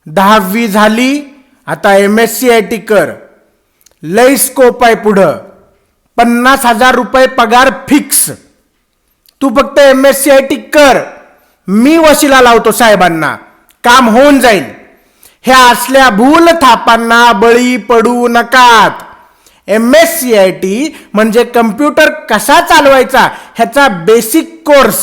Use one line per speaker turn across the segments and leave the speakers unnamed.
10वी झाली, आता MSCIT कर. लय स्कोप आहे पुढं. 50,000 रुपये पगार फिक्स. तू फक्त MSCIT कर. मी वशिला लावतो साहेबांना, काम होऊन जाईल. ह्या असल्या भूल थापांना बळी पडू नकात. MSCIT म्हणजे कम्प्युटर कसा चालवायचा ह्याचा बेसिक कोर्स.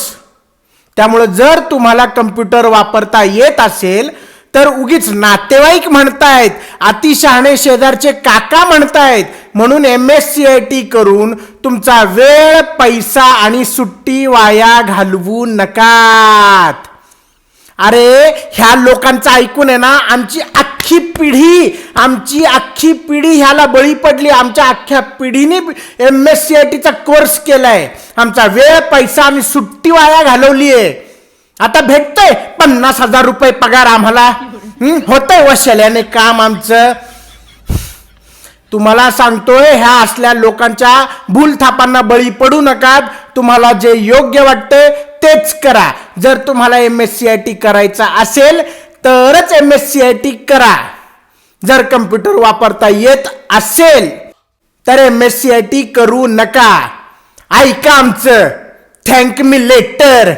त्यामुळे जर तुम्हाला कम्प्युटर वापरता येत असेल तर उगीच नातेवाईक म्हणतायत, अतिशहाणे शेजारचे काका म्हणतायत म्हणून MSCIT करून तुमचा वेळ, पैसा आणि सुट्टी वाया घालवू नकात. अरे ह्या लोकांचं ऐकून आहे ना, आमची अख्खी पिढी ह्याला बळी पडली. आमच्या अख्ख्या पिढीने MSCITचा कोर्स केलाय. आमचा वेळ, पैसा आणि सुट्टी वाया घालवलीये. आता भेटतंय 50,000 रुपये पगार आम्हाला. होतंय वशल्याने काम आमचं. तुम्हाला सांगतोय, ह्या असल्या लोकांच्या भूलथापांना बळी पडू नका. तुम्हाला जे योग्य वाटतंय तेच करा. जर तुम्हाला MSCIT करायचा असेल तरच MSCIT करा. जर कम्प्युटर वापरता येत असेल तर MSCIT करू नका. ऐका आमचं, थँक मी लेटर.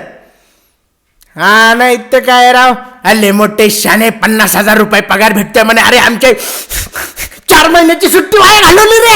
हा नाही तर काय राव, अले मोठे शाने 50,000 रुपये पगार भेटते म्हणे. अरे आमच्या 4 महिन्याची सुट्टी वाया घालवली रे.